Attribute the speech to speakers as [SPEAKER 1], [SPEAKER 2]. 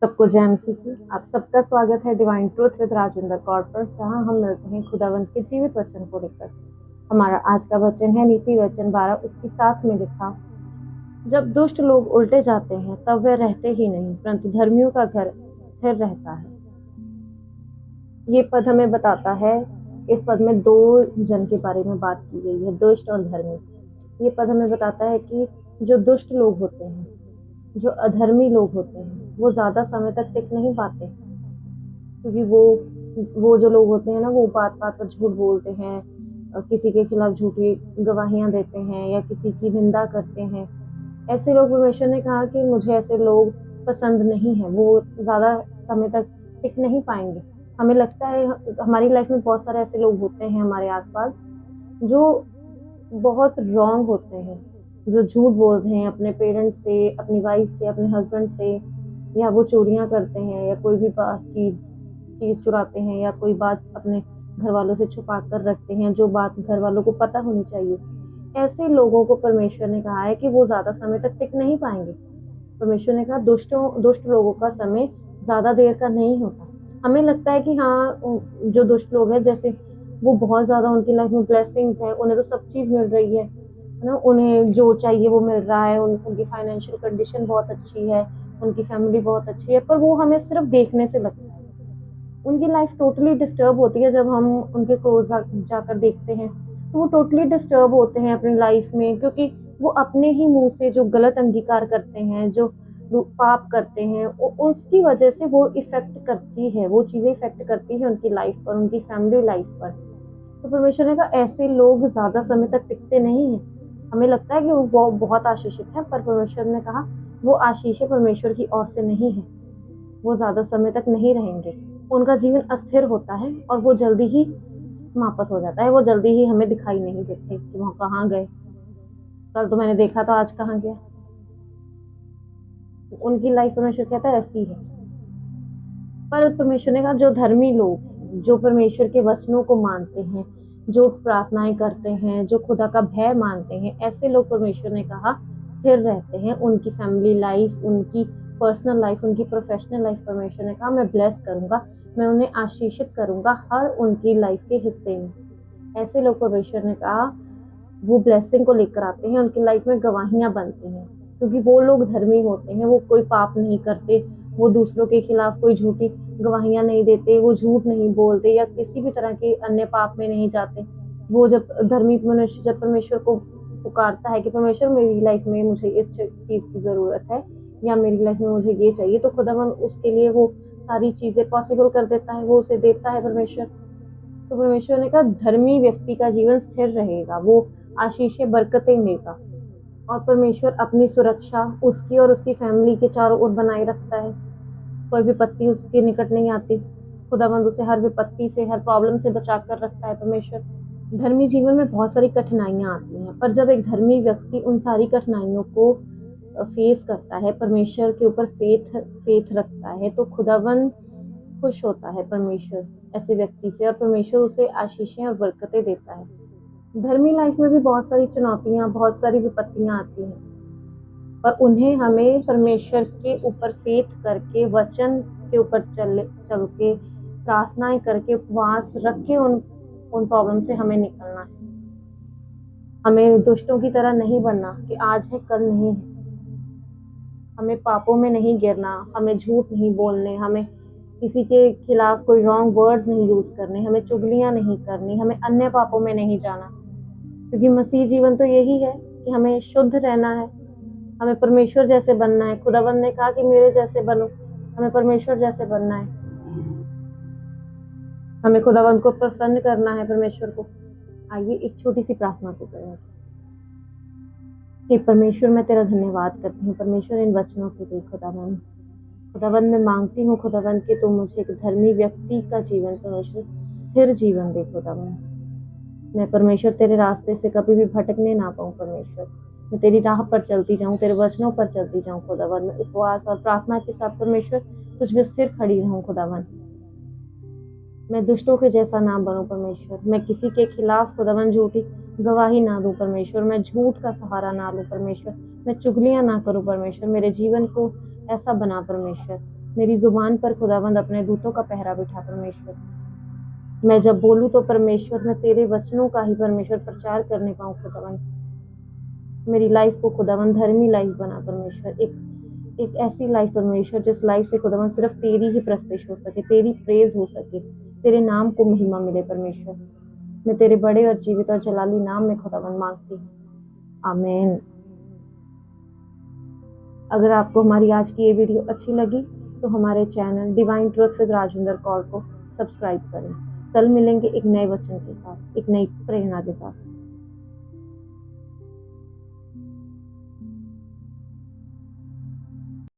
[SPEAKER 1] सबको जय मसीह की। आप सबका स्वागत है divine truth with Rajendra Kaur पर, जहां हम मिलते हैं खुदावंत के जीवित वचन को लेकर। हमारा आज का वचन है नीति वचन 12 उसकी 7 में लिखा, जब दुष्ट लोग उल्टे जाते हैं तब वे रहते ही नहीं, परंतु धर्मियों का घर स्थिर रहता है। ये पद हमें बताता है, इस पद में दो जन के बारे में बात की गई है, दुष्ट और धर्मी। ये पद हमें बताता है कि जो दुष्ट लोग होते हैं, जो अधर्मी लोग होते हैं, वो ज्यादा समय तक टिक नहीं पाते, क्योंकि वो जो लोग होते हैं ना, वो बात बात पर झूठ बोलते हैं, किसी के खिलाफ झूठी गवाहियां देते हैं या किसी की निंदा करते हैं। ऐसे लोग, परमेश्वर ने कहा कि मुझे ऐसे लोग पसंद नहीं है, वो ज्यादा समय तक टिक नहीं पाएंगे। हमें लगता है हमारी लाइफ में बहुत सारे ऐसे लोग होते हैं हमारे आसपास जो बहुत रॉन्ग होते हैं, जो झूठ बोलते हैं अपने पेरेंट्स से, अपनी वाइफ से, अपने हस्बैंड से, या वो चोरियां करते हैं या कोई भी चीज चुराते हैं या कोई बात अपने घर वालों से छुपा कर रखते हैं, जो बात घर वालों को पता होनी चाहिए। ऐसे लोगों को परमेश्वर ने कहा है कि वो ज्यादा समय तक टिक नहीं पाएंगे। परमेश्वर ने कहा दुष्ट लोगों का समय ज्यादा देर का नहीं होता। हमें लगता है कि हाँ, जो दुष्ट लोग हैं, जैसे वो बहुत ज्यादा, उनकी लाइफ में ब्लेसिंग्स है, उन्हें तो सब चीज मिल रही है ना, उन्हें जो चाहिए वो मिल रहा है, उनकी फाइनेंशियल कंडीशन बहुत अच्छी है, उनकी फैमिली बहुत अच्छी है, पर वो हमें सिर्फ देखने से लगता है। उनकी लाइफ टोटली डिस्टर्ब होती है। जब हम उनके क्लोज जाकर देखते हैं तो वो टोटली डिस्टर्ब होते हैं अपनी लाइफ में, क्योंकि वो अपने ही मुंह से जो गलत अंगीकार करते हैं, जो पाप करते हैं, उसकी वजह से वो इफेक्ट करती है, वो चीजें इफेक्ट करती है उनकी लाइफ पर, उनकी फैमिली लाइफ पर। तो परमेश्वर ने कहा ऐसे लोग ज्यादा समय तक टिकते नहीं है। हमें लगता है कि वो बहुत आशीषित है, पर परमेश्वर ने कहा वो आशीष परमेश्वर की ओर से नहीं है, वो ज्यादा समय तक नहीं रहेंगे। उनका जीवन अस्थिर होता है और वो जल्दी ही समाप्त हो जाता है, वो जल्दी ही हमें दिखाई नहीं देते कि वहाँ कहाँ गए, कल तो मैंने देखा तो आज कहाँ गया। उनकी लाइफ परमेश्वर कहता है ऐसी है। पर परमेश्वर ने कहा जो धर्मी लोग, जो परमेश्वर के वचनों को मानते हैं, जो प्रार्थनाएं करते हैं, जो खुदा का भय मानते हैं, ऐसे लोग परमेश्वर ने कहा स्थिर रहते हैं। उनकी फैमिली लाइफ, उनकी पर्सनल लाइफ, उनकी प्रोफेशनल लाइफ, परमेश्वर ने कहा मैं ब्लेस करूंगा, मैं उन्हें आशीषित करूंगा हर उनकी लाइफ के हिस्से में। ऐसे लोग, परमेश्वर ने कहा, वो ब्लेसिंग को लेकर आते हैं, उनकी लाइफ में गवाहियां बनती हैं, क्योंकि वो लोग धर्मी होते हैं, वो कोई पाप नहीं करते, वो दूसरों के खिलाफ कोई झूठी गवाहियां नहीं देते, वो झूठ नहीं बोलते या किसी भी तरह के अन्य पाप में नहीं जाते। वो जब धर्मी मनुष्य जब परमेश्वर को पुकारता है कि परमेश्वर मेरी लाइफ में मुझे इस चीज की जरूरत है या मेरी लाइफ में मुझे ये चाहिए, तो खुदावन उसके लिए वो सारी चीजें पॉसिबल कर देता है, वो उसे देता है परमेश्वर। तो परमेश्वर ने कहा धर्मी व्यक्ति का जीवन स्थिर रहेगा, वो आशीषें बरकतें लेगा, और परमेश्वर अपनी सुरक्षा उसकी और उसकी फैमिली के चारों ओर बनाए रखता है। कोई विपत्ति उसके निकट नहीं आती। खुदावंद उसे हर विपत्ति से, हर प्रॉब्लम से बचा कर रखता है परमेश्वर। धर्मी जीवन में बहुत सारी कठिनाइयां आती हैं, पर जब एक धर्मी व्यक्ति उन सारी कठिनाइयों को फेस करता है, परमेश्वर के ऊपर फेथ रखता है, तो खुदावंद खुश होता है परमेश्वर ऐसे व्यक्ति से, और परमेश्वर उसे आशीषें और बरकतें देता है। धर्मी लाइफ में भी बहुत सारी चुनौतियां, बहुत सारी विपत्तियां आती हैं, पर उन्हें हमें परमेश्वर के ऊपर फेथ करके, वचन के ऊपर चल के, प्रार्थनाएं करके, उपवास रख के उन प्रॉब्लम से हमें निकलना है। हमें दुष्टों की तरह नहीं बनना कि आज है कल नहीं है। हमें पापों में नहीं गिरना, हमें झूठ नहीं बोलने, हमें किसी के खिलाफ कोई रॉन्ग वर्ड्स नहीं यूज करने, हमें चुगलियां नहीं करनी, हमें अन्य पापों में नहीं जाना, क्योंकि मसीह जीवन तो यही है कि हमें शुद्ध रहना है, हमें परमेश्वर जैसे बनना है। खुदावंद ने कहा कि मेरे जैसे बनो, हमें परमेश्वर जैसे बनना है, हमें खुदावंद को प्रसन्न करना है, परमेश्वर को। आइए एक छोटी सी प्रार्थना को करें कि परमेश्वर मैं तेरा धन्यवाद करती हूँ परमेश्वर इन वचनों के लिए। खुदावंद खुदावंद मैं मांगती हूँ खुदावंद कि तुम मुझे एक धर्मी व्यक्ति का जीवन, परमेश्वर स्थिर जीवन दे खुदावंद। मैं परमेश्वर तेरे रास्ते से कभी भी भटकने ना पाऊँ परमेश्वर, मैं तेरी राह पर चलती जाऊँ, तेरे वचनों पर चलती जाऊँ खुदावन। मैं उपवास और प्रार्थना के साथ परमेश्वर तुझ में स्थिर खड़ी रहूँ खुदावन। मैं दुष्टों के जैसा ना बनूं परमेश्वर, मैं किसी के खिलाफ खुदावन झूठी गवाही ना दूं परमेश्वर, मैं झूठ का सहारा ना लूं परमेश्वर, मैं चुगलियां ना करूं परमेश्वर। मेरे जीवन को ऐसा बना परमेश्वर मेरी जुबान पर खुदावंद अपने दूतों का पहरा बिठा परमेश्वर। मैं जब बोलूँ तो परमेश्वर मैं तेरे वचनों का ही परमेश्वर प्रचार करने पाऊँ खुदावंद। मेरी लाइफ को खुदावंद धर्मी लाइफ बना परमेश्वर, एक ऐसी लाइफ परमेश्वर जिस लाइफ से खुदावंद सिर्फ तेरी ही प्रस्तिश हो सके, तेरी प्रेज हो सके, तेरे नाम को महिमा मिले परमेश्वर। मैं तेरे बड़े और जीवित और जलाली नाम में खुदावंद मांगती हूँ, आमीन। अगर आपको हमारी आज की ये वीडियो अच्छी लगी तो हमारे channel divine truth with Rajendra Kaur को सब्सक्राइब करें। कल मिलेंगे एक नए वचन के साथ, एक नई प्रेरणा के साथ।